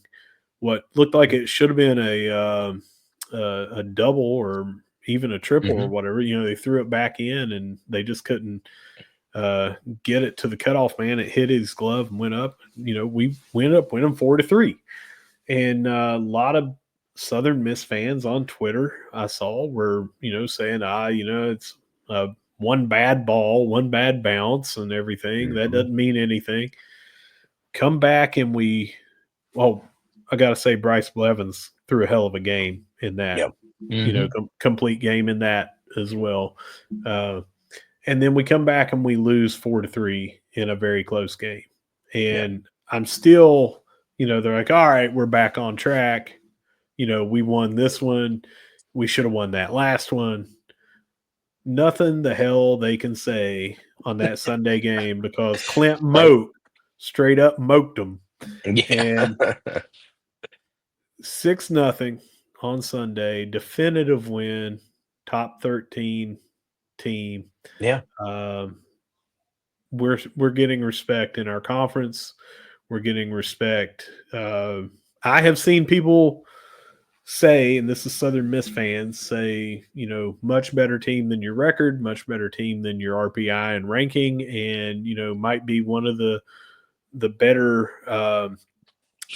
S2: what looked like it should have been a double or even a triple or
S3: Mhm.
S2: whatever. They threw it back in, and they just couldn't uh, get it to the cutoff man. It hit his glove and went up. We ended up winning 4-3. And a lot of Southern Miss fans on Twitter I saw were, saying, it's one bad ball, one bad bounce, and everything. That doesn't mean anything. Come back and I got to say Bryce Blevins threw a hell of a game in that.
S3: Yep.
S2: Complete game in that as well. And then we come back and we lose 4-3 in a very close game. And I'm still, they're like, all right, we're back on track. We won this one. We should have won that last one. Nothing the hell they can say on that Sunday game because Clint straight up moked them.
S3: Yeah.
S2: And 6-0 on Sunday, definitive win, top 13 team.
S3: Yeah.
S2: We're getting respect in our conference. We're getting respect. I have seen people say, and this is Southern Miss fans, say, much better team than your record, much better team than your RPI and ranking, and, might be one of the better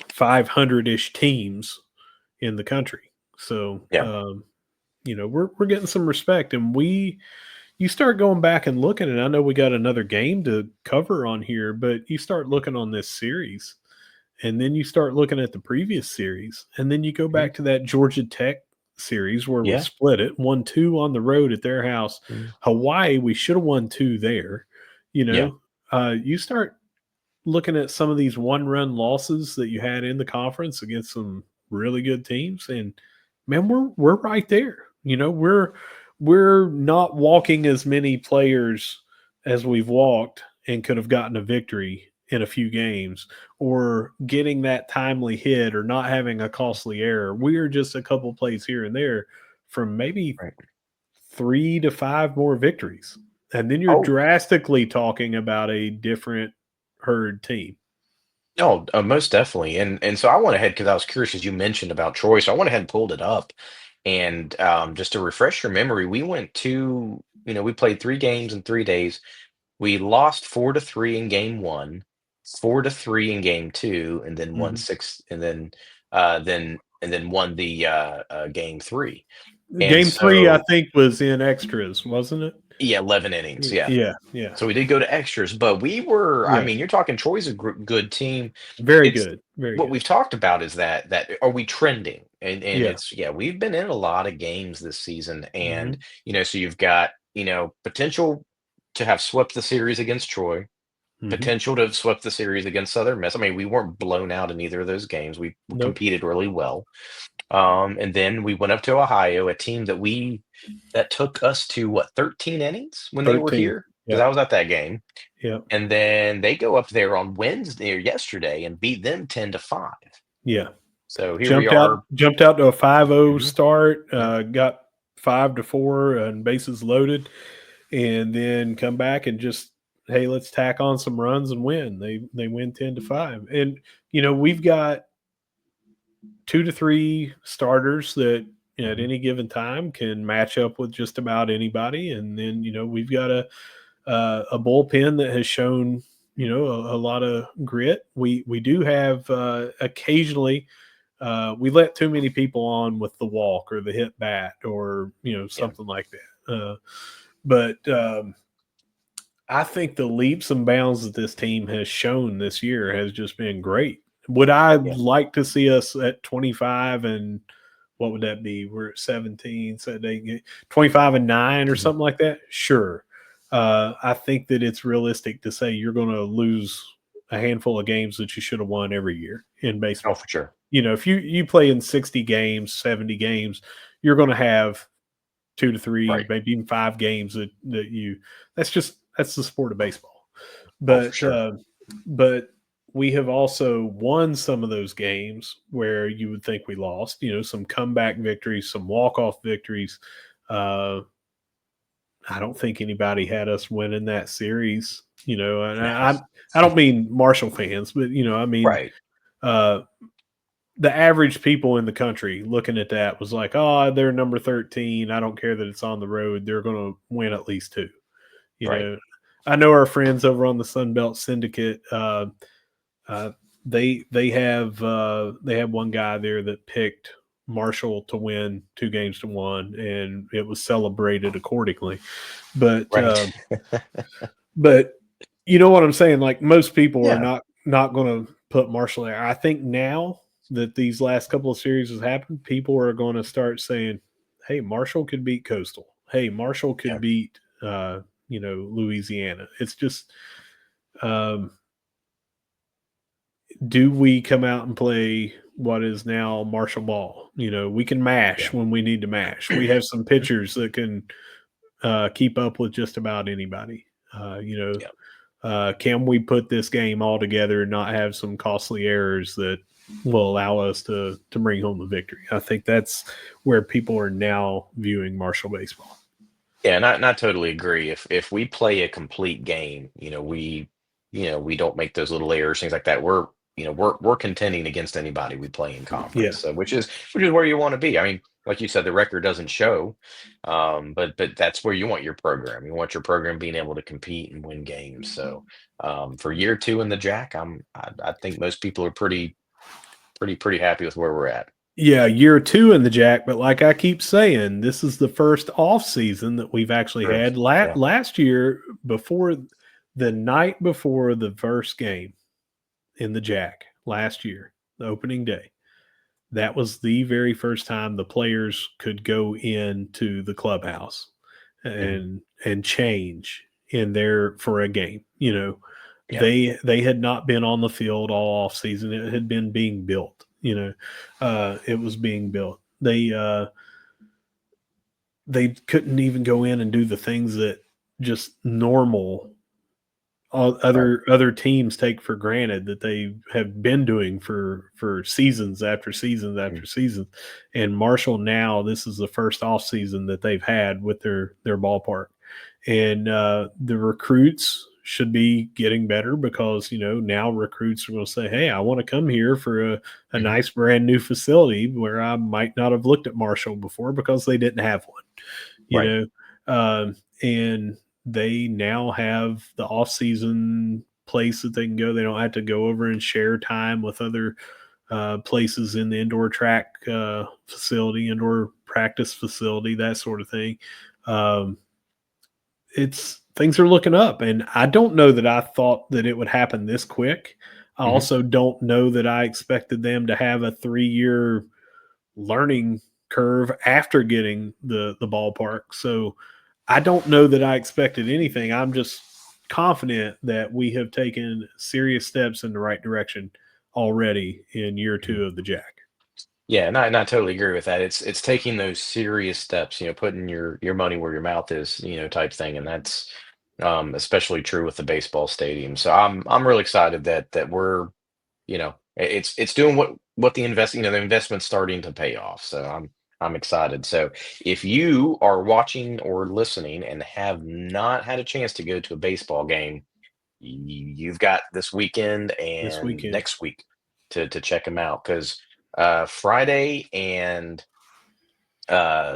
S2: 500-ish teams in the country. So, we're getting some respect, and you start going back and looking, and I know we got another game to cover on here, but you start looking on this series, and then you start looking at the previous series, and then you go back to that Georgia Tech series where we split it, 1-2 on the road at their house. Hawaii, we should have won 2 there. You start looking at some of these one-run losses that you had in the conference against some really good teams, and man, we're right there. We're not walking as many players as we've walked and could have gotten a victory in a few games, or getting that timely hit, or not having a costly error. We are just a couple plays here and there from maybe 3 to 5 more victories. And then you're drastically talking about a different herd team.
S3: Oh, most definitely. And so I went ahead because I was curious, as you mentioned about Troy. So I went ahead and pulled it up. And just to refresh your memory, we played 3 games in 3 days. We lost 4-3 in game 1, 4-3 in game 2, and then won 6, and then won the game 3. And
S2: Game 3, I
S3: so,
S2: think, was in extras, wasn't it?
S3: yeah, 11 innings. Yeah.
S2: Yeah.
S3: So we did go to extras, but we were, I mean, you're talking Troy's a good team.
S2: Very
S3: It's
S2: good. Very
S3: what
S2: good.
S3: we've talked about is that are we trending? And
S2: Yeah.
S3: we've been in a lot of games this season, and
S2: Mhm.
S3: so you've got, potential to have swept the series against Troy,
S2: Mhm.
S3: potential to have swept the series against Southern Miss. I mean, we weren't blown out in either of those games. We
S2: Nope.
S3: competed really well. And then we went up to Ohio, a team that took us to what, 13 innings when they were
S2: 13.
S3: here? Because I
S2: Yep.
S3: was at that game.
S2: Yep.
S3: And then they go up there on Wednesday or yesterday and beat them 10-5.
S2: Yeah.
S3: So here we
S2: Jumped out to a 5-0
S3: Mhm.
S2: start, got 5-4 and bases loaded, and then come back and just, hey, let's tack on some runs and win. They win 10-5. And we've got 2 to 3 starters that at any given time can match up with just about anybody, and then we've got a bullpen that has shown a lot of grit. We do have occasionally we let too many people on with the walk or the hit bat or something like that. But I think the leaps and bounds that this team has shown this year has just been great. Would I like to see us at 25 and what would that be? We're at 17, so they get 25-9 or something like that. Sure. I think that it's realistic to say you're going to lose a handful of games that you should have won every year in baseball.
S3: Oh, for sure.
S2: If you play in 60 games, 70 games, you're going to have 2 to 3, maybe even 5 games that that's the sport of baseball. But
S3: for sure.
S2: but we have also won some of those games where you would think we lost, some comeback victories, some walk-off victories. I don't think anybody had us winning that series, and I don't mean Marshall fans, but, I mean, the average people in the country looking at that was like, oh, they're number 13. I don't care that it's on the road. They're going to win at least 2. I know our friends over on the Sunbelt Syndicate, they have one guy there that picked Marshall to win 2-1, and it was celebrated accordingly. But
S3: Right.
S2: but you know what I'm saying? Like, most people are
S3: Yeah.
S2: not going to put Marshall there. I think now that these last couple of series has happened, people are going to start saying, "Hey, Marshall could beat Coastal. Hey, Marshall could
S3: Yeah.
S2: beat Louisiana." It's just, do we come out and play what is now Marshall ball? We can mash
S3: Yeah.
S2: when we need to mash. We have some pitchers that can keep up with just about anybody. Can we put this game all together and not have some costly errors that will allow us to bring home the victory? I think that's where people are now viewing Marshall baseball.
S3: Yeah, not totally agree. If we play a complete game, we don't make those little errors, things like that. We're contending against anybody we play in
S2: Yeah.
S3: conference. So which is where you want to be. I mean, like you said, the record doesn't show, but that's where you want your program. You want your program being able to compete and win games. So for year two in the Jack, I think most people are pretty happy with where we're at.
S2: Yeah, year 2 in the Jack, but like I keep saying, this is the first off season that we've actually
S3: True.
S2: had.
S3: Yeah.
S2: Last year, before the night before the first game in the Jack last year, the opening day, that was the very first time the players could go into the clubhouse
S3: Mhm.
S2: and change in there for a game.
S3: Yeah.
S2: They had not been on the field all off season. It had been being built. It was being built. They couldn't even go in and do the things that just normal
S3: Right.
S2: other teams take for granted that they have been doing for seasons after seasons
S3: Mhm.
S2: after season. And Marshall, now this is the first off season that they've had with their ballpark, and the recruits should be getting better, because now recruits are going to say, "Hey, I want to come here for a
S3: Mhm.
S2: nice brand new facility where I might not have looked at Marshall before because they didn't have one." you
S3: Right.
S2: know and they now have the off-season place that they can go. They don't have to go over and share time with other places in the indoor track facility, indoor practice facility, that sort of thing. um, it's Things are looking up, and I don't know that I thought that it would happen this quick. I
S3: Mhm.
S2: also don't know that I expected them to have a 3-year learning curve after getting the ballpark. So I don't know that I expected anything. I'm just confident that we have taken serious steps in the right direction already in year
S3: Mhm.
S2: 2 of the Jack.
S3: Yeah, not totally agree with that. It's taking those serious steps, putting your money where your mouth is, type thing, and that's especially true with the baseball stadium. So I'm really excited that we're, it's doing what the investment's starting to pay off. So I'm excited. So if you are watching or listening and have not had a chance to go to a baseball game, you've got this weekend
S2: This
S3: and
S2: weekend.
S3: next week to check them out, because Friday and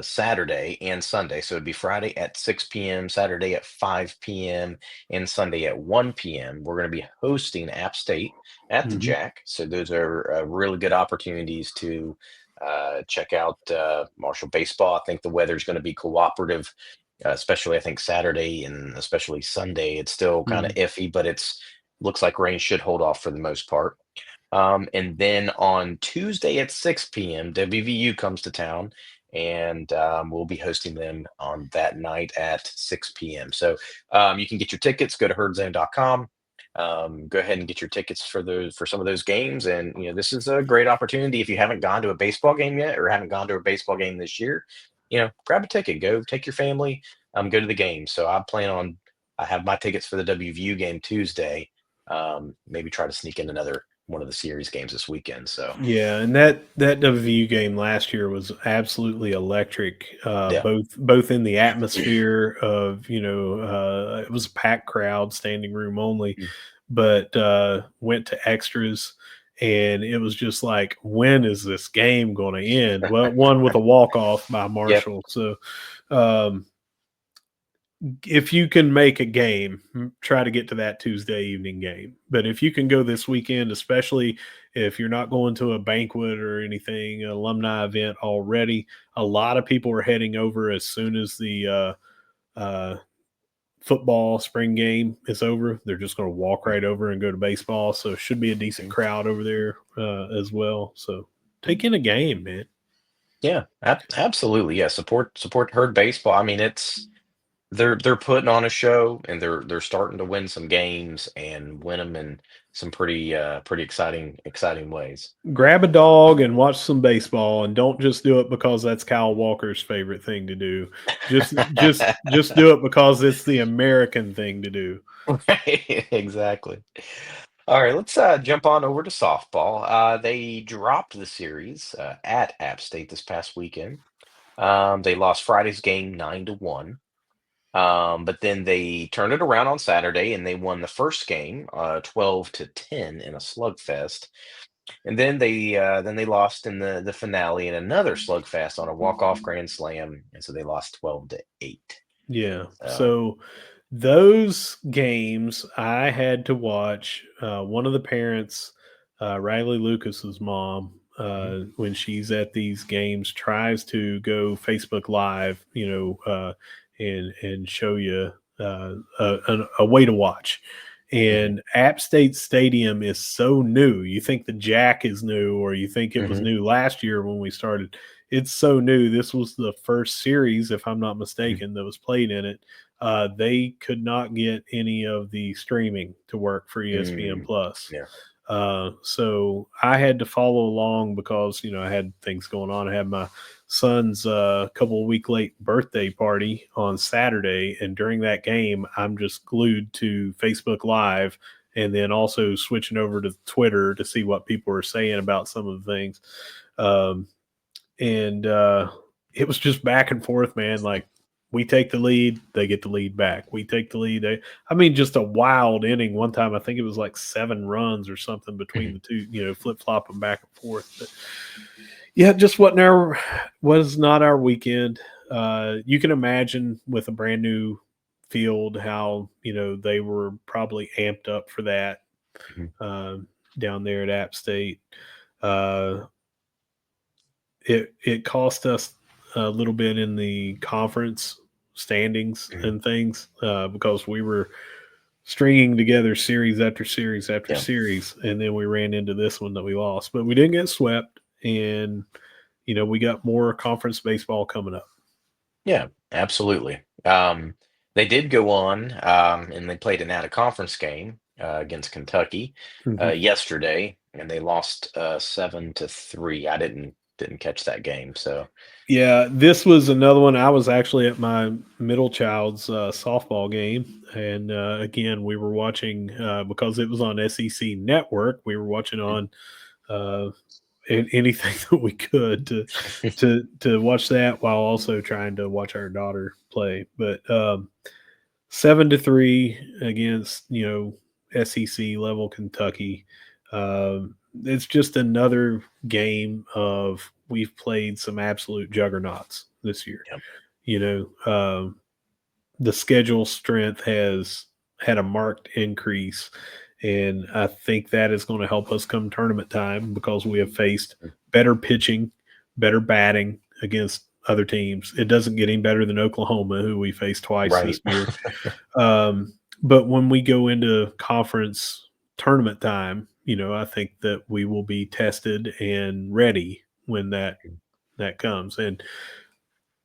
S3: Saturday and Sunday. So it'd be Friday at 6 p.m., Saturday at 5 p.m., and Sunday at 1 p.m. We're going to be hosting App State at the
S2: Hmm.
S3: Jack. So those are really good opportunities to check out Marshall baseball. I think the weather's going to be cooperative, especially I think Saturday and especially Sunday. It's still kind of
S2: Hmm.
S3: iffy, but it's looks like rain should hold off for the most part. And then on Tuesday at 6 p.m., WVU comes to town, and we'll be hosting them on that night at 6 p.m. So you can get your tickets. Go to herdzone.com. Go ahead and get your tickets for some of those games. And this is a great opportunity if you haven't gone to a baseball game yet or haven't gone to a baseball game this year. Grab a ticket. Go take your family. Go to the game. So I have my tickets for the WVU game Tuesday. Maybe try to sneak in another one of the series games this weekend. So
S2: Yeah, and that WVU game last year was absolutely electric.
S3: yeah.
S2: Both in the atmosphere of it was a packed crowd, standing room only,
S3: Mm.
S2: but went to extras, and it was just like, when is this game going to end? Well, one with a walk off by
S3: Yep.
S2: Marshall. So um, if you can make a game, try to get to that Tuesday evening game. But if you can go this weekend, especially if you're not going to a banquet or anything, an alumni event already, a lot of people are heading over as soon as the football spring game is over. They're just going to walk right over and go to baseball. So it should be a decent crowd over there as well. So take in a game, man.
S3: Yeah, absolutely. Yeah, support Herd baseball. I mean, they're putting on a show, and they're starting to win some games and win them in some pretty exciting ways.
S2: Grab a dog and watch some baseball, and don't just do it because that's Kyle Walker's favorite thing to do. Just do it because it's the American thing to do.
S3: Right, exactly. All right, let's jump on over to softball. They dropped the series at App State this past weekend. They lost Friday's game 9-1. But then they turned it around on Saturday and they won the first game 12-10 in a slugfest. And then they lost in the finale in another slugfest on a walk-off grand slam, and so they lost 12-8.
S2: Yeah.
S3: So
S2: So those games I had to watch. One of the parents, Riley Lucas's mom,
S3: mhm,
S2: when she's at these games, tries to go Facebook Live, and show you a way to watch.
S3: mhm,
S2: And App State Stadium is so new. You think the Jack is new, or you think it was
S3: mhm,
S2: new last year when we started. It's so new. This was the first series, if I'm not
S3: mhm,
S2: mistaken, that was played in it. They could not get any of the streaming to work for ESPN Plus.
S3: yeah.
S2: So I had to follow along because I had things going on. I had my son's couple of week late birthday party on Saturday, and during that game, I'm just glued to Facebook Live, and then also switching over to Twitter to see what people are saying about some of the things. Um, and it was just back and forth, man. Like, we take the lead, they get the lead back. We take the lead. Just a wild inning. One time, I think it was like 7 runs or something between
S3: Mhm,
S2: the two, flip flopping back and forth. But yeah, it just was not our weekend. You can imagine with a brand new field how they were probably amped up for that
S3: mhm,
S2: um, down there at App State. Uh, it cost us a little bit in the conference standings
S3: mhm,
S2: and things because we were stringing together series after series after
S3: yeah.
S2: series, and then we ran into this one that we lost, but we didn't get swept, and we got more conference baseball coming up.
S3: Yeah, absolutely. They did go on, and they played an out-of-conference game against Kentucky
S2: Mhm.
S3: yesterday, and they lost 7-3. I didn't catch that game, so
S2: Yeah, this was another one. I was actually at my middle child's softball game, and again, we were watching because it was on SEC Network. We were watching
S3: mm,
S2: on uh, anything that we could to watch that while also trying to watch our daughter play. But 7-3 against SEC level Kentucky. It's just another game of we've played some absolute juggernauts this year.
S3: yep,
S2: You the schedule strength has had a marked increase, and I think that is going to help us come tournament time because we have faced
S3: mm,
S2: better pitching, better batting against other teams. It doesn't get any better than Oklahoma, who we faced twice
S3: right.
S2: this year. But when we go into conference tournament time, I think that we will be tested and ready when that comes. And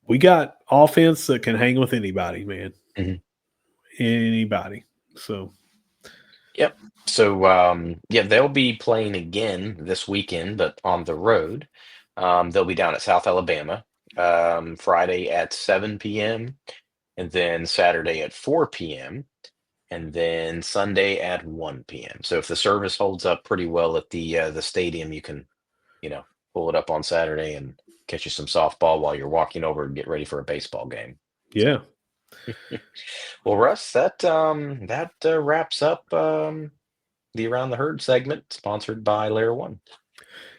S2: we got offense that can hang with anybody, man.
S3: Mhm.
S2: Anybody. So
S3: Yep. So yeah, they'll be playing again this weekend, but on the road. They'll be down at South Alabama Friday at 7 p.m. and then Saturday at 4 p.m. and then Sunday at 1 p.m. So if the service holds up pretty well at the stadium, you can, you know, pull it up on Saturday and catch you some softball while you're walking over and get ready for a baseball game. So,
S2: yeah.
S3: well, Russ, that wraps up the Around the Herd segment, sponsored by Layer One.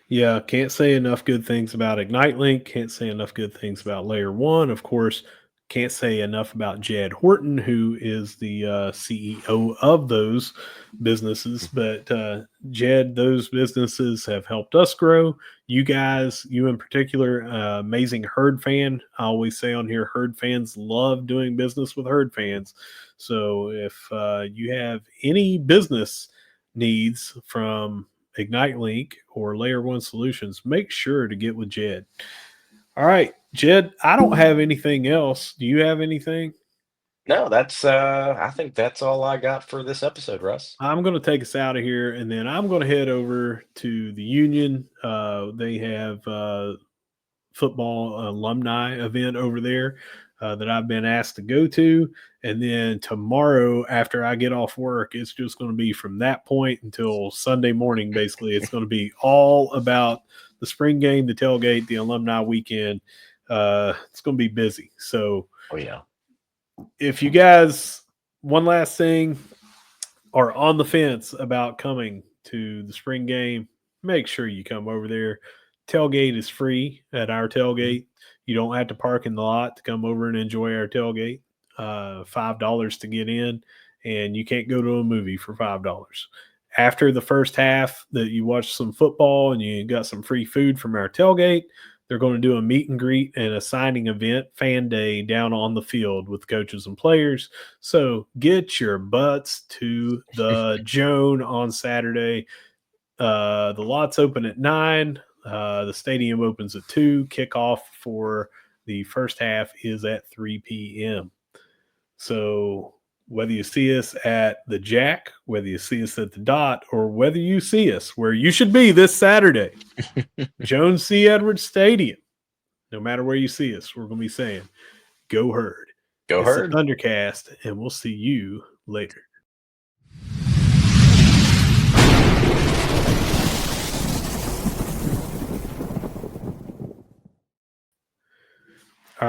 S2: Yeah. Can't say enough good things about Ignite Link. Can't say enough good things about Layer One. Of course, Can't say enough about Jed Horton, who is the CEO of those businesses. But Jed, those businesses have helped us grow. You guys, you in particular, amazing herd fan. I always say on here, herd fans love doing business with herd fans. So if you have any business needs from Ignite Link or Layer One Solutions, make sure to get with Jed. All right, Jed, I don't have anything else. Do you have anything?
S3: No, I think that's all I got for this episode, Russ.
S2: I'm going to take us out of here, and then I'm going to head over to the Union. They have football alumni event over there that I've been asked to go to. And then tomorrow, after I get off work, it's just going to be from that point until Sunday morning, basically. It's going to be all about the spring game, the tailgate, the alumni weekend. It's going to be busy. So,
S3: Oh yeah.
S2: if you guys, one last thing, are on the fence about coming to the spring game, make sure you come over there. Tailgate is free at our tailgate. You don't have to park in the lot to come over and enjoy our tailgate. $5 to get in, and you can't go to a movie for $5. After the first half that you watch some football and you got some free food from our tailgate, they're going to do a meet and greet and a signing event, fan day down on the field with coaches and players. So get your butts to the Joan on Saturday. The lots open at 9. The stadium opens at 2. Kickoff for the first half is at 3 p.m. So whether you see us at the Jack, whether you see us at the Dot, or whether you see us where you should be this Saturday, Jones C. Edwards Stadium, no matter where you see us, we're going to be saying, go Herd.
S3: Go
S2: It's the
S3: Herd.
S2: Thundercast, and we'll see you later.